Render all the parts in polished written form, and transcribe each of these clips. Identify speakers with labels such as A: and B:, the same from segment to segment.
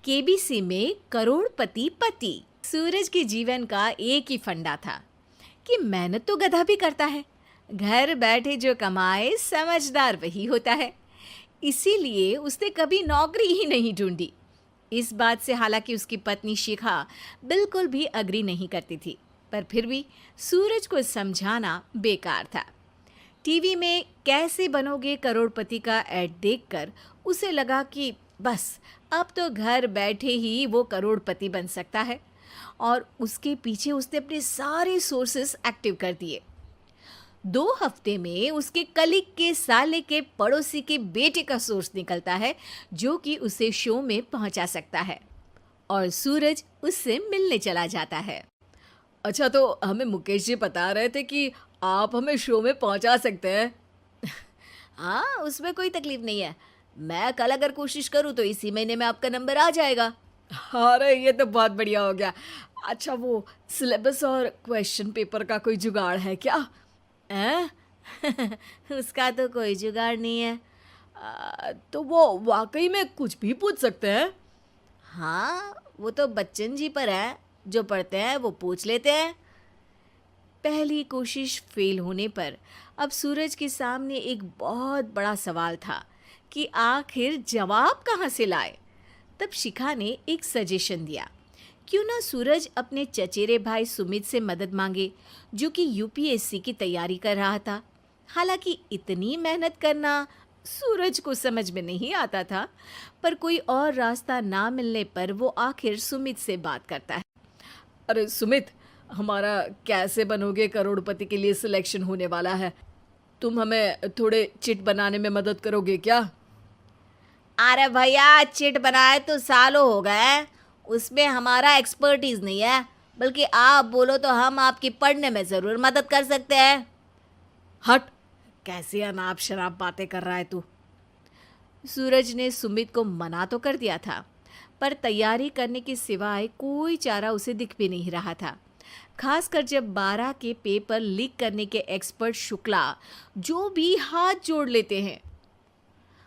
A: KBC में करोड़पति पति। सूरज के जीवन का एक ही फंडा था कि मेहनत तो गधा भी करता है, घर बैठे जो कमाए समझदार वही होता है। इसीलिए उसने कभी नौकरी ही नहीं ढूंढी। इस बात से हालांकि उसकी पत्नी शिखा बिल्कुल भी अग्री नहीं करती थी, पर फिर भी सूरज को समझाना बेकार था। टीवी में कैसे बनोगे करोड़पति का ऐड देखकर उसे लगा कि बस अब तो घर बैठे ही वो करोड़पति बन सकता है, और उसके पीछे उसने अपने सारे सोर्सेस एक्टिव कर दिए। 2 हफ्ते में उसके कलीग के साले के पड़ोसी के बेटे का सोर्स निकलता है जो कि उसे शो में पहुंचा सकता है, और सूरज उससे मिलने चला जाता है।
B: अच्छा, तो हमें मुकेश जी बता रहे थे कि आप हमें शो में पहुंचा सकते हैं।
A: हाँ, उसमें कोई तकलीफ नहीं है। मैं कल अगर कोशिश करूँ तो इसी महीने में आपका नंबर आ जाएगा।
B: अरे ये तो बहुत बढ़िया हो गया। अच्छा, वो सिलेबस और क्वेश्चन पेपर का कोई जुगाड़ है क्या?
A: हैं? उसका तो कोई जुगाड़ नहीं है।
B: तो वो वाकई में कुछ भी पूछ सकते हैं?
A: हाँ, वो तो बच्चन जी पर है, जो पढ़ते हैं वो पूछ लेते हैं। पहली कोशिश फेल होने पर अब सूरज के सामने एक बहुत बड़ा सवाल था कि आखिर जवाब कहाँ से लाए। तब शिखा ने एक सजेशन दिया, क्यों ना सूरज अपने चचेरे भाई सुमित से मदद मांगे, जो कि यूपीएससी की तैयारी कर रहा था। हालांकि इतनी मेहनत करना सूरज को समझ में नहीं आता था, पर कोई और रास्ता ना मिलने पर वो आखिर सुमित से बात करता है।
B: अरे सुमित, हमारा कैसे बनोगे करोड़पति के लिए सिलेक्शन होने वाला है। तुम हमें थोड़े चिट बनाने में मदद करोगे क्या?
A: अरे भैया, चिट बनाए तो सालों हो गए, उसमें हमारा एक्सपर्टीज नहीं है। बल्कि आप बोलो तो हम आपकी पढ़ने में ज़रूर मदद कर सकते हैं।
B: हट, कैसी अनाप शराब बातें कर रहा है तू।
A: सूरज ने सुमित को मना तो कर दिया था, पर तैयारी करने के सिवाय कोई चारा उसे दिख भी नहीं रहा था। खासकर जब 12 के पेपर लीक करने के एक्सपर्ट शुक्ला जो भी हाथ जोड़ लेते हैं।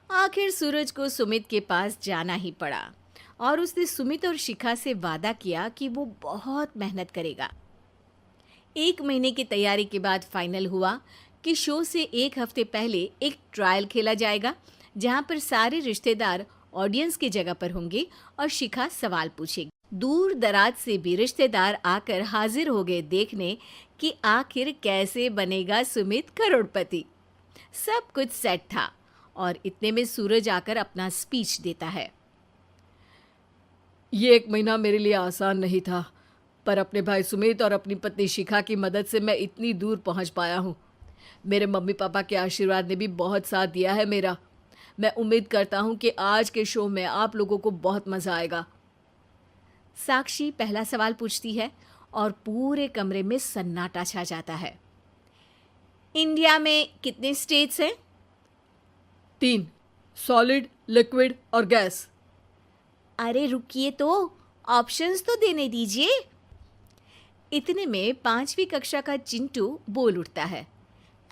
A: आखिर सूरज को सुमित के पास जाना ही पड़ा, और उसने सुमित और शिखा से वादा किया कि वो बहुत मेहनत करेगा। 1 महीने की तैयारी के बाद फाइनल हुआ कि शो से 1 हफ्ते पहले एक ट्रायल खेला जाएगा, जहां पर सारे रिश्तेदार ऑडियंस की जगह पर होंगे और शिखा सवाल पूछेगी। दूर दराज से भी रिश्तेदार आकर हाजिर हो गए देखने कि आखिर कैसे बनेगा सुमित करोड़पति। सब कुछ सेट था, और इतने में सूरज आकर अपना स्पीच देता है।
B: ये 1 महीना मेरे लिए आसान नहीं था, पर अपने भाई सुमित और अपनी पत्नी शिखा की मदद से मैं इतनी दूर पहुंच पाया हूँ। मेरे मम्मी पापा के आशीर्वाद ने भी बहुत साथ दिया है मेरा। मैं उम्मीद करता हूँ कि आज के शो में आप लोगों को बहुत मज़ा आएगा।
A: साक्षी पहला सवाल पूछती है, और पूरे कमरे में सन्नाटा छा जाता है। इंडिया में कितने स्टेट्स हैं?
B: 3, सॉलिड, लिक्विड और गैस।
A: अरे रुकिए, तो ऑप्शंस तो देने दीजिए। इतने में 5वीं कक्षा का चिंटू बोल उठता है।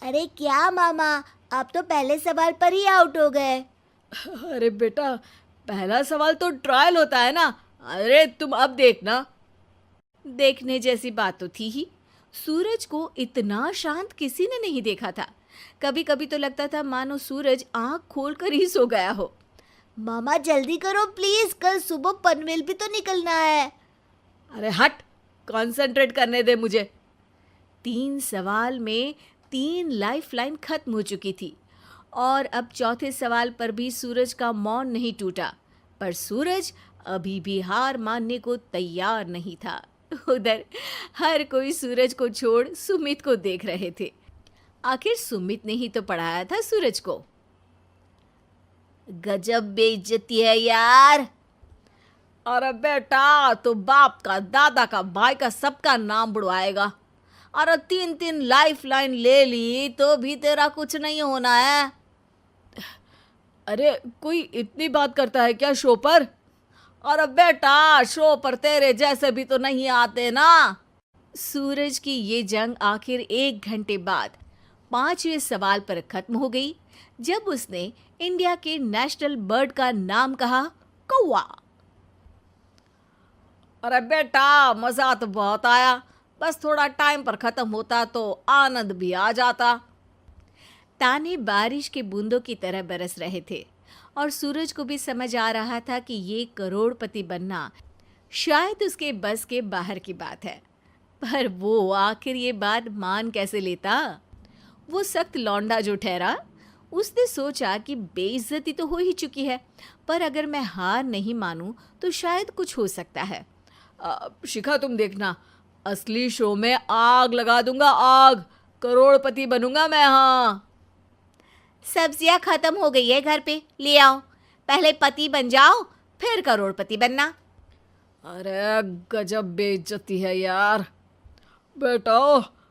C: अरे क्या मामा, आप तो पहले सवाल पर ही आउट हो गए।
B: अरे बेटा, पहला सवाल तो ट्रायल होता है ना। अरे तुम अब देखना।
A: देखने जैसी बात तो थी ही। सूरज को इतना शांत किसी ने नहीं देखा था। कभी कभी तो लगता था मानो सूरज आंख खोलकर ही सो गया हो।
C: मामा जल्दी करो प्लीज, कल सुबह पनवेल भी तो निकलना है।
B: अरे हट, कंसंट्रेट करने दे मुझे।
A: 3 सवाल में 3 लाइफलाइन खत्म हो चुकी थी, और अब चौथे सवाल पर भी सूरज का मौन नहीं टूटा। पर सूरज अभी भी हार मानने को तैयार नहीं था। उधर हर कोई सूरज को छोड़ सुमित को देख रहे थे। आखिर सुमित ने ही तो पढ़ाया था सूरज को।
C: गजब बेइज्जती है यार।
B: अरे बेटा, तो बाप का, दादा का, भाई का, सबका नाम बुड़वाएगा।
A: अरे 3 लाइफलाइन ले ली तो भी तेरा कुछ नहीं होना है।
B: अरे कोई इतनी बात करता है क्या शो पर?
A: अरे बेटा, शो पर तेरे जैसे भी तो नहीं आते ना। सूरज की ये जंग आखिर 1 घंटे बाद 5वें सवाल पर खत्म हो गई, जब उसने इंडिया के नेशनल बर्ड का नाम कहा, कौवा।
B: अरे बेटा, मज़ा तो बहुत आया, बस थोड़ा टाइम पर ख़त्म होता तो आनंद भी आ जाता।
A: ताने बारिश के बूंदों की तरह बरस रहे थे और सूरज को भी समझ आ रहा था कि ये करोड़पति बनना शायद उसके बस के बाहर की बात है। पर वो आखिर ये बात मान कैसे लेता? वो सख्त लौंडा जो ठहरा, उसने सोचा कि बेइज्जती तो हो ही चुकी है, पर अगर मैं हार नहीं मानूं तो शायद कुछ हो सकता है।
B: शिखा, तुम देखना, असली शो में आग लगा दूंगा, आग। करोड़पति बनूंगा मैं। हाँ,
C: सब्जियां खत्म हो गई है घर पे, ले आओ। पहले पति बन जाओ, फिर करोड़पति बनना।
B: अरे गजब बेइज्जती है यार। बेटा,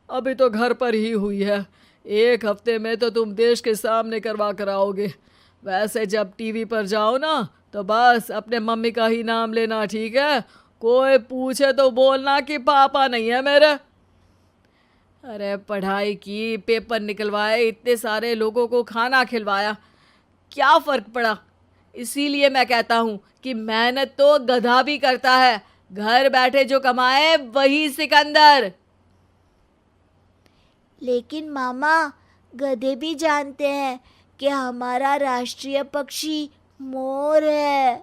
B: अभी तो घर पर ही हुई है, 1 हफ्ते में तो तुम देश के सामने करवा कर आओगे। वैसे जब टीवी पर जाओ ना, तो बस अपने मम्मी का ही नाम लेना, ठीक है? कोई पूछे तो बोलना कि पापा नहीं है मेरे। अरे पढ़ाई की, पेपर निकलवाए, इतने सारे लोगों को खाना खिलवाया, क्या फ़र्क पड़ा? इसीलिए मैं कहता हूँ कि मेहनत तो गधा भी करता है, घर बैठे जो कमाए वही सिकंदर।
C: लेकिन मामा, गधे भी जानते हैं कि हमारा राष्ट्रीय पक्षी मोर है।